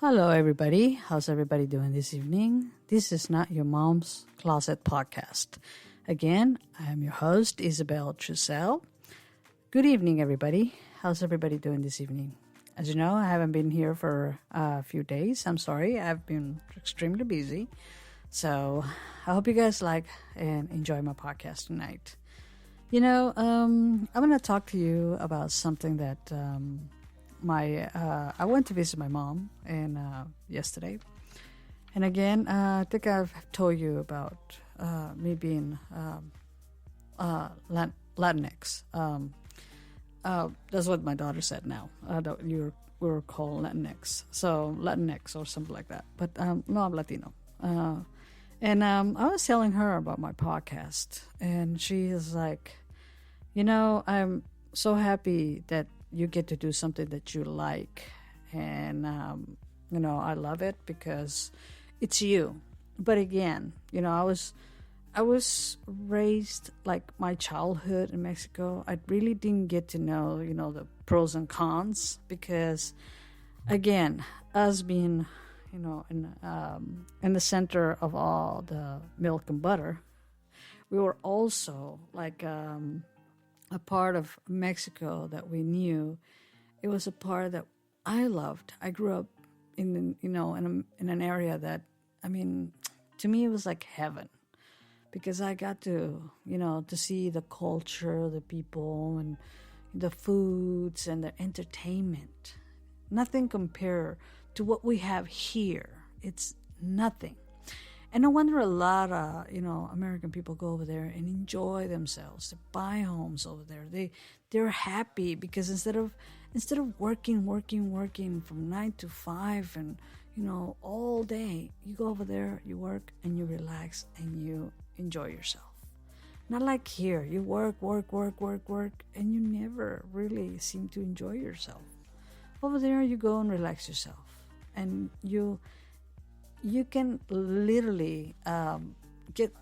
Hello, everybody. How's everybody doing this evening? This is Not Your Mom's Closet Podcast. Again, I am your host, Isabel Trussell. Good evening, everybody. How's everybody doing this evening? As you know, I haven't been here for a few days. I'm sorry. I've been extremely busy. So I hope you guys like and enjoy my podcast tonight. I'm going to talk to you about something that I went to visit my mom yesterday. And again, I think I've told you about me being Latinx. That's what my daughter said now. That we were called Latinx. So Latinx or something like that. But no, I'm Latino. I was telling her about my podcast. And she is like, I'm so happy that you get to do something that you like. And, I love it because it's you. But again, I was raised like my childhood in Mexico. I really didn't get to know, the pros and cons because, again, us being, in the center of all the milk and butter, we were also like a part of Mexico that we knew. It was a part that I loved. I grew up in an area that, to me it was like heaven. Because I got to, to see the culture, the people, and the foods and the entertainment. Nothing compared to what we have here. It's nothing. And no wonder a lot of, American people go over there and enjoy themselves. They buy homes over there. They're happy because instead of working from 9 to 5 and, all day, you go over there, you work and you relax and you enjoy yourself. Not like here, you work, and you never really seem to enjoy yourself. Over there, you go and relax yourself. And you can literally get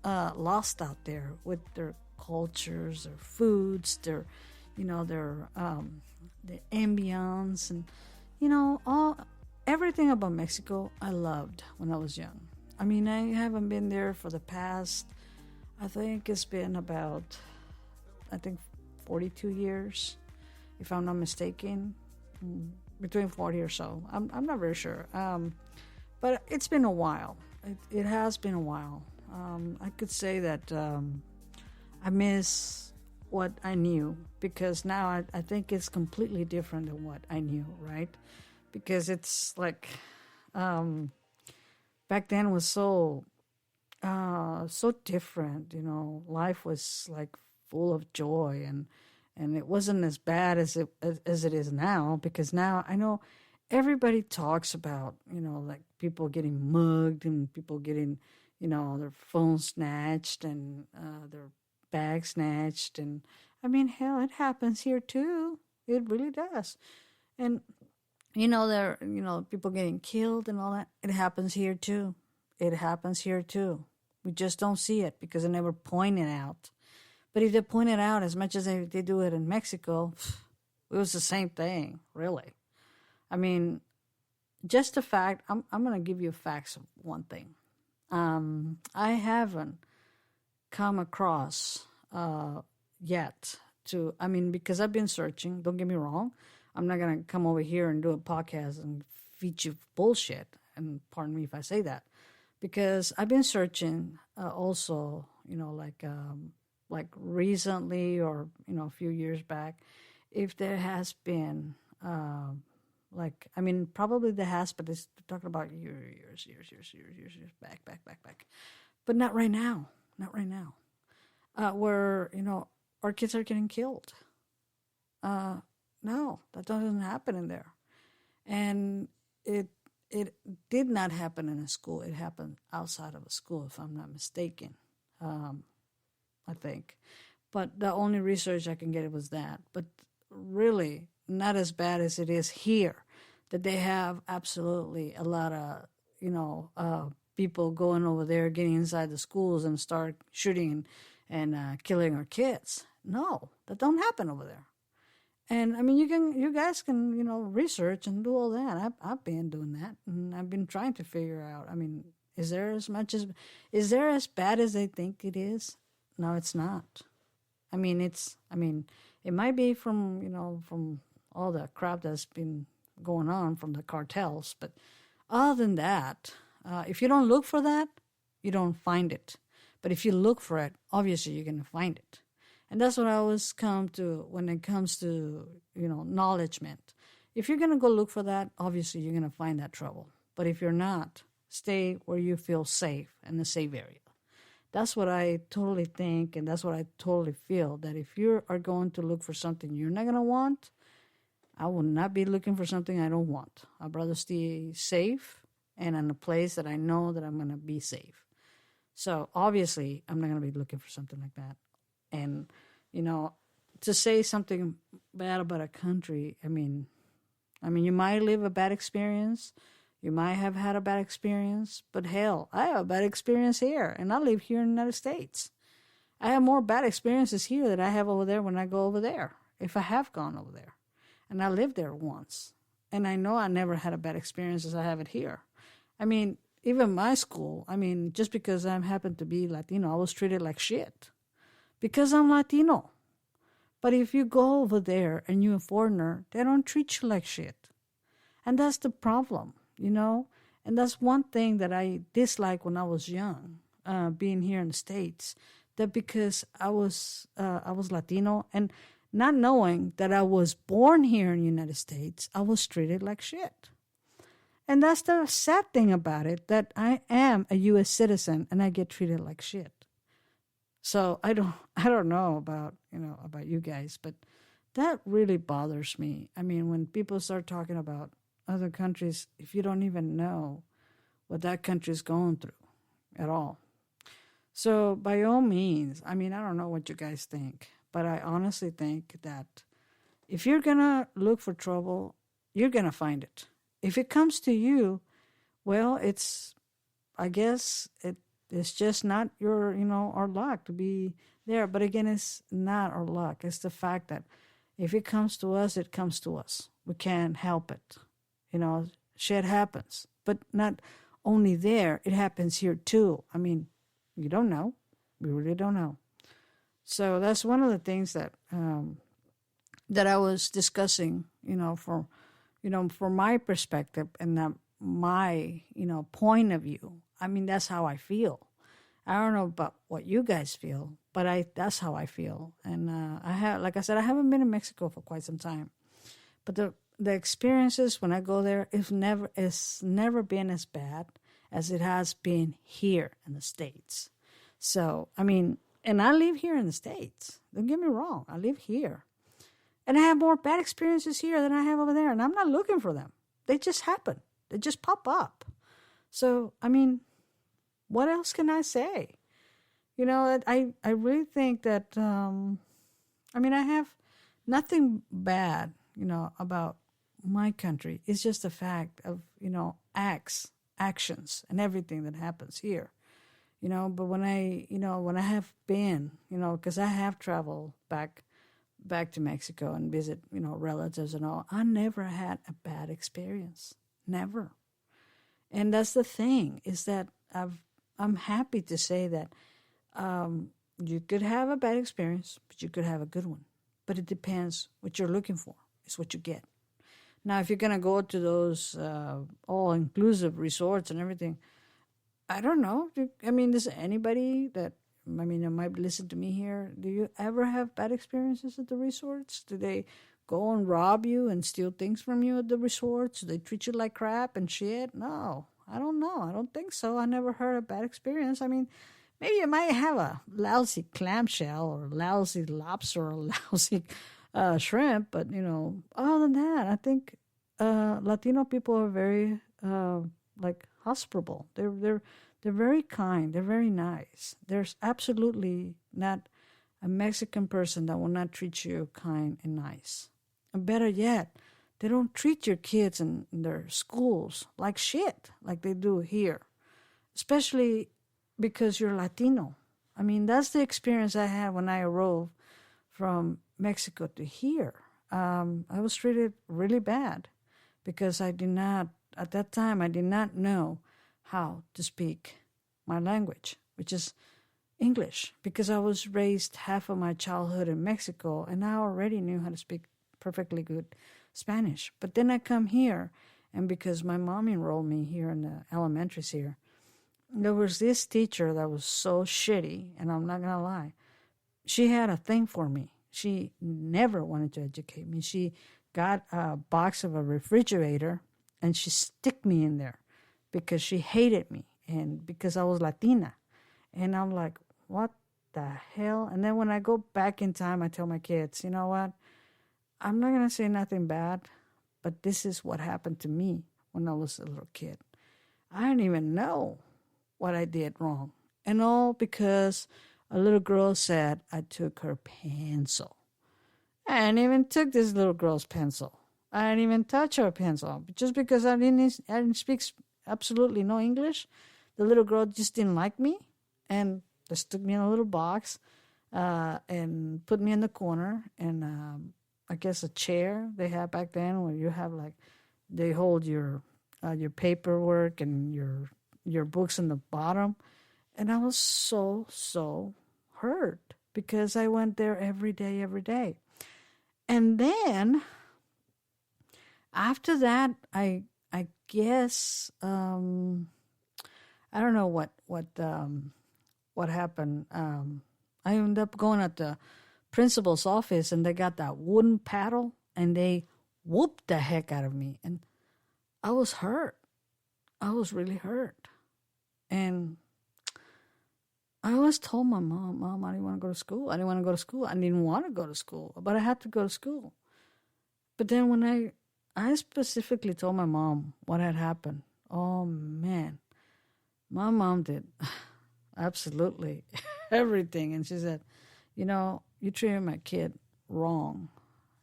lost out there with their cultures, their foods, their the ambience, and everything about Mexico I loved when I was young. I haven't been there for the past, I think it's been about, 42 years, if I'm not mistaken, between 40 or so. I'm not very sure. But it's been a while. It has been a while. I could say that I miss what I knew because now I think it's completely different than what I knew, right? Because it's like back then was so different. Life was like full of joy and it wasn't as bad as it is now. Because now I know everybody talks about, like people getting mugged and people getting, their phones snatched and their bags snatched. And hell, it happens here too. It really does. And, people getting killed and all that. It happens here too. We just don't see it because they never point it out. But if they point it out as much as they do it in Mexico, it was the same thing, really. Just the fact, I'm going to give you facts of one thing. I haven't come across yet because I've been searching, don't get me wrong. I'm not going to come over here and do a podcast and feed you bullshit. And pardon me if I say that. Because I've been searching also, like recently or, a few years back, if there has been... probably there has, but it's talking about years back. But not right now. Where, our kids are getting killed. No, that doesn't happen in there. And it did not happen in a school. It happened outside of a school, if I'm not mistaken, I think. But the only research I can get was that. But really, not as bad as it is here, that they have absolutely a lot of, people going over there, getting inside the schools and start shooting and killing our kids. No, that don't happen over there. And I mean, you guys can, research and do all that. I've been doing that, and I've been trying to figure out. I mean, is there as bad as they think it is? No, it's not. It might be from, from all the crap that's been going on from the cartels, but other than that, if you don't look for that, you don't find it. But if you look for it, obviously you're going to find it. And that's what I always come to when it comes to, acknowledgement. If you're going to go look for that, obviously you're going to find that trouble. But if you're not, stay where you feel safe, in the safe area. That's what I totally think, and that's what I totally feel, that if you are going to look for something you're not going to want, I will not be looking for something I don't want. I'd rather stay safe and in a place that I know that I'm going to be safe. So obviously, I'm not going to be looking for something like that. And, to say something bad about a country, I mean, you might live a bad experience. You might have had a bad experience. But hell, I have a bad experience here. And I live here in the United States. I have more bad experiences here than I have over there when I go over there, if I have gone over there. And I lived there once. And I know I never had a bad experience as I have it here. I mean, even my school, just because I happen to be Latino, I was treated like shit. Because I'm Latino. But if you go over there and you're a foreigner, they don't treat you like shit. And that's the problem, And that's one thing that I disliked when I was young, being here in the States. That because I was Latino and not knowing that I was born here in the United States, I was treated like shit. And that's the sad thing about it, that I am a U.S. citizen and I get treated like shit. So I don't know about you guys, but that really bothers me. I mean, when people start talking about other countries, if you don't even know what that country is going through at all. So by all means, I don't know what you guys think, but I honestly think that if you're going to look for trouble, you're going to find it. If it comes to you, well, I guess it's just not your, our luck to be there. But again, it's not our luck. It's the fact that if it comes to us, it comes to us. We can't help it. Shit happens. But not only there, it happens here too. You don't know. We really don't know. So that's one of the things that that I was discussing, from my perspective and my, point of view. That's how I feel. I don't know about what you guys feel, but that's how I feel. And like I said, I haven't been in Mexico for quite some time, but the experiences when I go there, it's never been as bad as it has been here in the States. So, and I live here in the States. Don't get me wrong. I live here. And I have more bad experiences here than I have over there. And I'm not looking for them. They just happen. They just pop up. So, what else can I say? I really think that, I have nothing bad, about my country. It's just the fact of, actions and everything that happens here. But when I have been, because I have traveled back to Mexico and visit, relatives and all, I never had a bad experience. Never. And that's the thing, is that I'm happy to say that you could have a bad experience, but you could have a good one. But it depends what you're looking for. It's what you get. Now, if you're going to go to those all-inclusive resorts and everything, I don't know. Does anybody that, might listen to me here, do you ever have bad experiences at the resorts? Do they go and rob you and steal things from you at the resorts? Do they treat you like crap and shit? No, I don't know. I don't think so. I never heard a bad experience. Maybe you might have a lousy clamshell or a lousy lobster or a lousy shrimp, but, other than that, I think Latino people are very, hospitable. They're very kind. They're very nice. There's absolutely not a Mexican person that will not treat you kind and nice. And better yet, they don't treat your kids in their schools like shit, like they do here, especially because you're Latino. That's the experience I had when I arrived from Mexico to here. I was treated really bad because I did not, at that time, I did not know how to speak my language, which is English, because I was raised half of my childhood in Mexico and I already knew how to speak perfectly good Spanish. But then I come here, and because my mom enrolled me here in the elementaries here, there was this teacher that was so shitty, and I'm not going to lie. She had a thing for me. She never wanted to educate me. She got a box of a refrigerator and she stick me in there because she hated me and because I was Latina. And I'm like, what the hell? And then when I go back in time, I tell my kids, you know what? I'm not going to say nothing bad, but this is what happened to me when I was a little kid. I didn't even know what I did wrong. And all because a little girl said I took her pencil. I didn't even took this little girl's pencil. I didn't even touch her pencil. Just because I didn't speak absolutely no English, the little girl just didn't like me and just stuck me in a little box and put me in the corner. And I guess a chair they had back then where you have like, they hold your paperwork and your books in the bottom. And I was so hurt because I went there every day. And then after that, I guess I don't know what happened. I ended up going at the principal's office, and they got that wooden paddle, and they whooped the heck out of me, and I was hurt. I was really hurt, and I always told my mom, I didn't want to go to school. I didn't want to go to school. I didn't want to go to school, but I had to go to school. But then when I specifically told my mom what had happened, oh man, my mom did absolutely everything. And she said, you know, you treated my kid wrong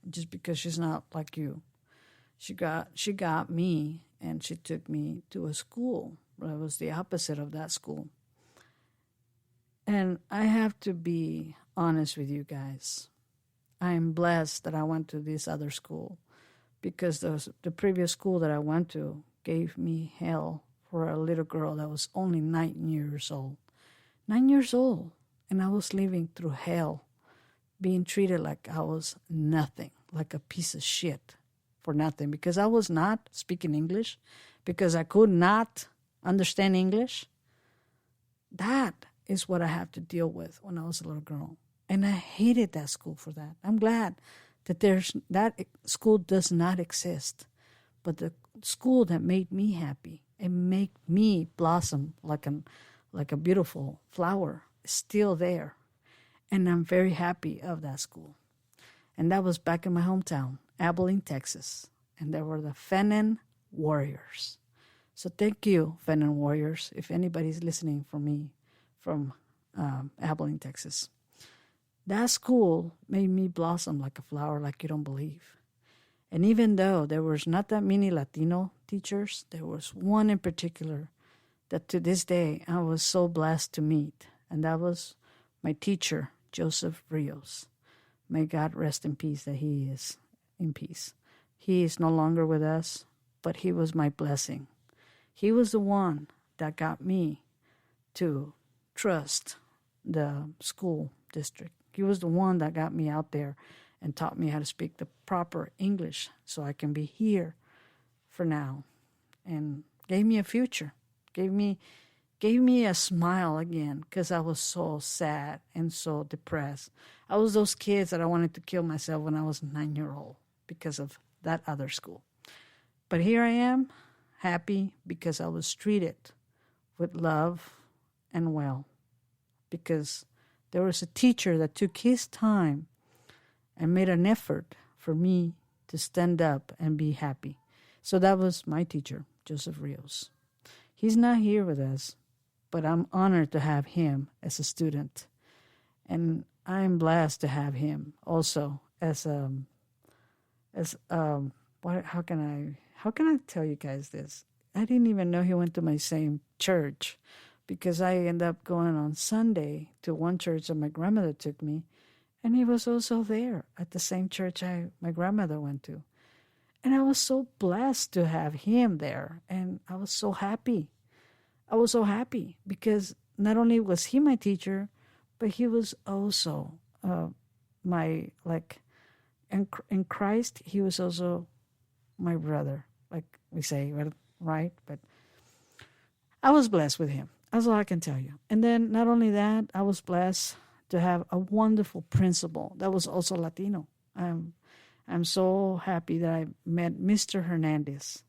just because she's not like you. She got me and she took me to a school that was the opposite of that school. And I have to be honest with you guys. I'm blessed that I went to this other school because the previous school that I went to gave me hell for a little girl that was only 9 years old. 9 years old. And I was living through hell, being treated like I was nothing, like a piece of shit for nothing because I was not speaking English, because I could not understand English. That is what I have to deal with when I was a little girl. And I hated that school for that. I'm glad that that school does not exist. But the school that made me happy and made me blossom like a beautiful flower is still there. And I'm very happy of that school. And that was back in my hometown, Abilene, Texas. And there were the Fennon Warriors. So thank you, Fennon Warriors, if anybody's listening for me from Abilene, Texas. That school made me blossom like a flower like you don't believe. And even though there was not that many Latino teachers, there was one in particular that to this day I was so blessed to meet. And that was my teacher, Joseph Rios. May God rest in peace that he is in peace. He is no longer with us, but he was my blessing. He was the one that got me to trust the school district. He was the one that got me out there and taught me how to speak the proper English so I can be here for now, and gave me a future, gave me a smile again, because I was so sad and so depressed. I was those kids that I wanted to kill myself when I was 9-year-old because of that other school. But here I am, happy because I was treated with love and well, because there was a teacher that took his time and made an effort for me to stand up and be happy. So that was my teacher, Joseph Rios. He's not here with us, but I'm honored to have him as a student. And I'm blessed to have him also how can I tell you guys this? I didn't even know he went to my same church, because I ended up going on Sunday to one church that my grandmother took me, And he was also there at the same church my grandmother went to. And I was so blessed to have him there. And I was so happy. I was so happy because not only was he my teacher, but he was also my, like, in Christ, he was also my brother, like we say, right? But I was blessed with him. That's all I can tell you. And then not only that, I was blessed to have a wonderful principal that was also Latino. I'm so happy that I met Mr. Hernandez.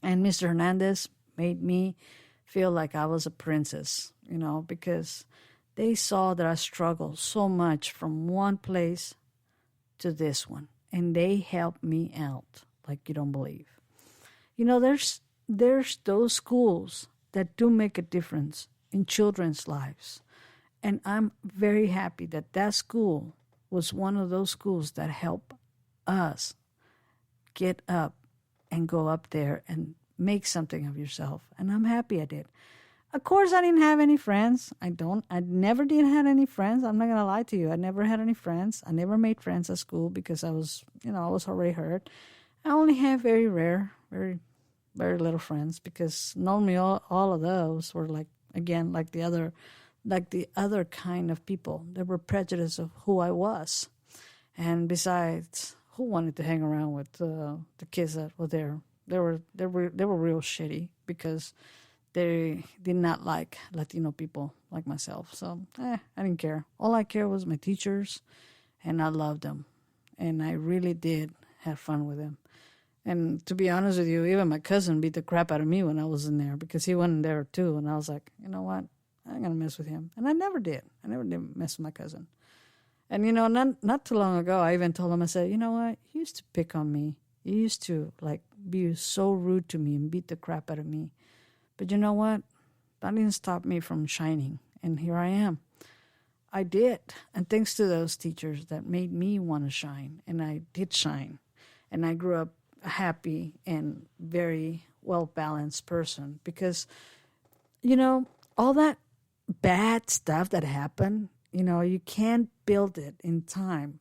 And Mr. Hernandez made me feel like I was a princess, because they saw that I struggled so much from one place to this one. And they helped me out like you don't believe. There's those schools that do make a difference in children's lives. And I'm very happy that school was one of those schools that helped us get up and go up there and make something of yourself. And I'm happy I did. Of course, I didn't have any friends. I never did have any friends. I'm not going to lie to you. I never had any friends. I never made friends at school because I was already hurt. I only have very rare, very, very little friends because normally all of those were like the other kind of people. They were prejudiced of who I was. And besides, who wanted to hang around with the kids that were there? They were real shitty because they did not like Latino people like myself. So I didn't care. All I cared was my teachers, and I loved them. And I really did have fun with them. And to be honest with you, even my cousin beat the crap out of me when I was in there because he went in there too. And I was like, you know what? I'm going to mess with him. And I never did. I never did mess with my cousin. And, not too long ago, I even told him, I said, you know what? You used to pick on me. You used to, be so rude to me and beat the crap out of me. But you know what? That didn't stop me from shining. And here I am. I did. And thanks to those teachers that made me want to shine. And I did shine. And I grew up a happy and very well-balanced person. Because, all that bad stuff that happened, you can't build it in time.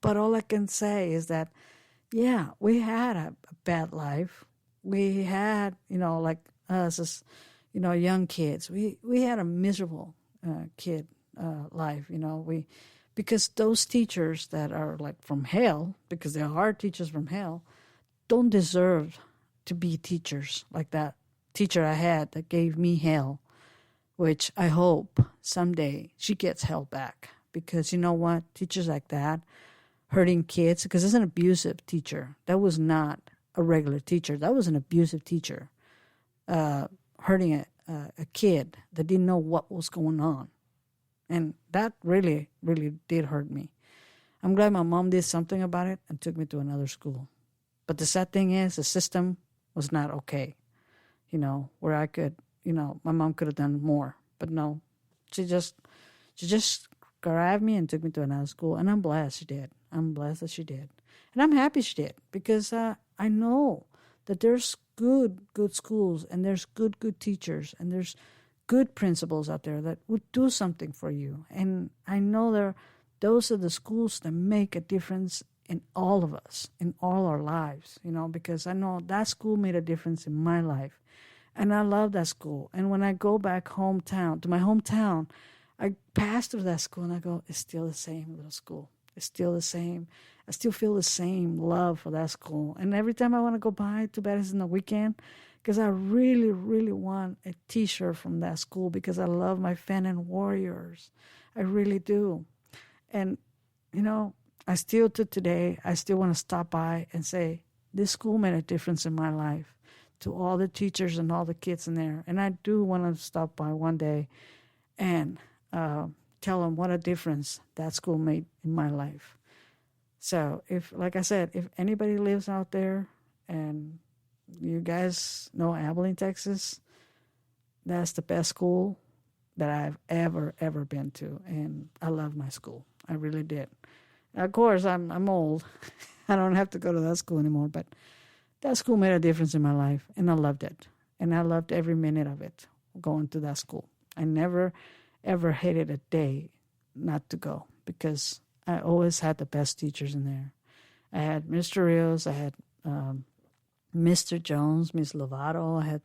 But all I can say is that, yeah, we had a bad life. We had, like us as, young kids. We had a miserable kid life, because those teachers that are like from hell, because they are teachers from hell, don't deserve to be teachers like that teacher I had that gave me hell, which I hope someday she gets held back. Because you know what? Teachers like that, hurting kids, because it's an abusive teacher. That was not a regular teacher. That was an abusive teacher, hurting a kid that didn't know what was going on. And that really, really did hurt me. I'm glad my mom did something about it and took me to another school. But the sad thing is the system was not okay, where I could, my mom could have done more. But no, she just grabbed me and took me to another school. And I'm blessed she did. I'm blessed that she did. And I'm happy she did because I know that there's good schools and there's good teachers and there's good principals out there that would do something for you. And I know those are the schools that make a difference in all of us, in all our lives, because I know that school made a difference in my life. And I love that school. And when I go back to my hometown, I pass through that school and I go, it's still the same little school. It's still the same. I still feel the same love for that school. And every time I want to go by, too bad it's in the weekend, because I really, really want a T-shirt from that school because I love my Fenton Warriors. I really do. And, I still, to today, I still want to stop by and say, this school made a difference in my life, to all the teachers and all the kids in there. And I do want to stop by one day and tell them what a difference that school made in my life. So like I said, if anybody lives out there and you guys know Abilene, Texas, that's the best school that I've ever been to. And I love my school. I really did. Of course, I'm old. I don't have to go to that school anymore, but that school made a difference in my life, and I loved it. And I loved every minute of it, going to that school. I never, ever hated a day not to go because I always had the best teachers in there. I had Mr. Rios, I had Mr. Jones, Miss Lovato, I had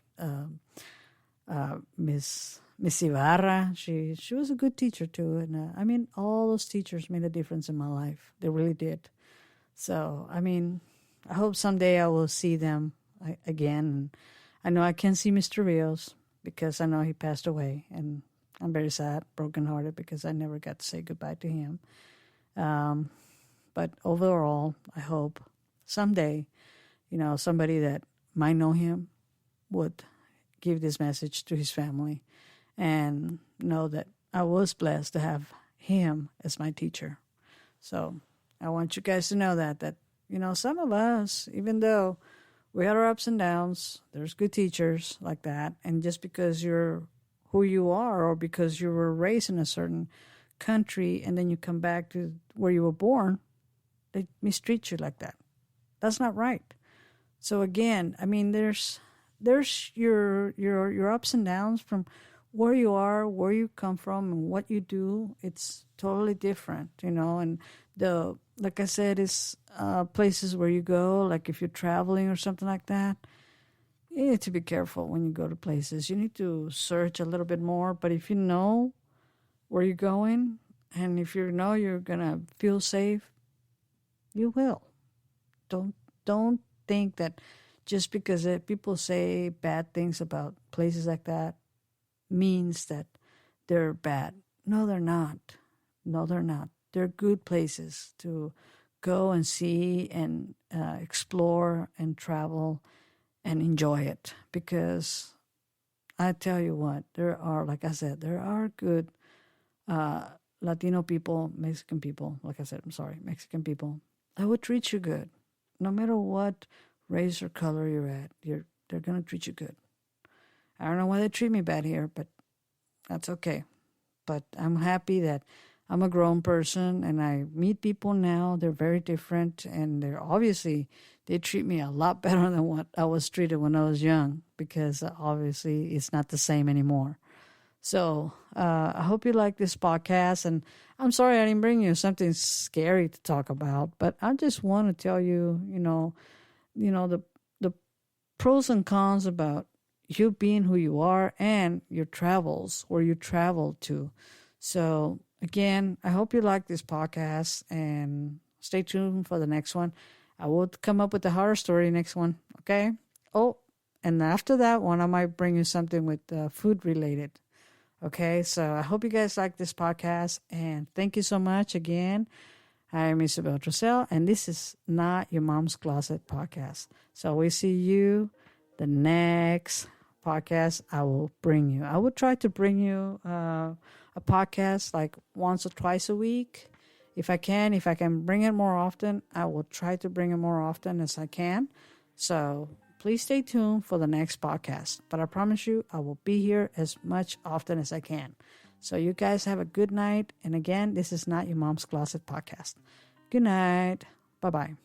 Miss Ibarra. She was a good teacher too, and I mean, all those teachers made a difference in my life. They really did. So I mean, I hope someday I will see them again. I know I can't see Mr. Rios because I know he passed away, and I'm very sad, brokenhearted because I never got to say goodbye to him. But overall, I hope someday, somebody that might know him would give this message to his family and know that I was blessed to have him as my teacher. So I want you guys to know that some of us, even though we had our ups and downs, there's good teachers like that. And just because you're who you are, or because you were raised in a certain country and then you come back to where you were born, they mistreat you like that. That's not right. So again, I mean, there's your ups and downs from where you are, where you come from, and what you do. It's totally different, and like I said, it's places where you go, like if you're traveling or something like that. You need to be careful when you go to places. You need to search a little bit more. But if you know where you're going, and if you know you're gonna feel safe, you will. Don't think that just because people say bad things about places like that means that they're bad. No, they're not. No, they're not. They're good places to go and see and explore and travel and enjoy it. Because I tell you what, like I said, there are good Latino people, Mexican people, Mexican people that would treat you good. No matter what race or color you're at, they're going to treat you good. I don't know why they treat me bad here, but that's okay. But I'm happy that I'm a grown person and I meet people now. They're very different, and they treat me a lot better than what I was treated when I was young, because obviously it's not the same anymore. So I hope you like this podcast, and I'm sorry I didn't bring you something scary to talk about, but I just want to tell you, the pros and cons about you being who you are and your travels, where you travel to. So again, I hope you like this podcast, and stay tuned for the next one. I will come up with a horror story next one, okay? Oh, and after that one, I might bring you something with food related. Okay, so I hope you guys like this podcast, and thank you so much again. I'm Isabel Dressel, and this is Not Your Mom's Closet podcast. So we see you the next podcast I will bring you. I will try to bring you a podcast like once or twice a week. If I can bring it more often, I will try to bring it more often as I can. So please stay tuned for the next podcast. But I promise you, I will be here as much often as I can. So you guys have a good night. And again, this is Not Your Mom's Closet podcast. Good night. Bye-bye.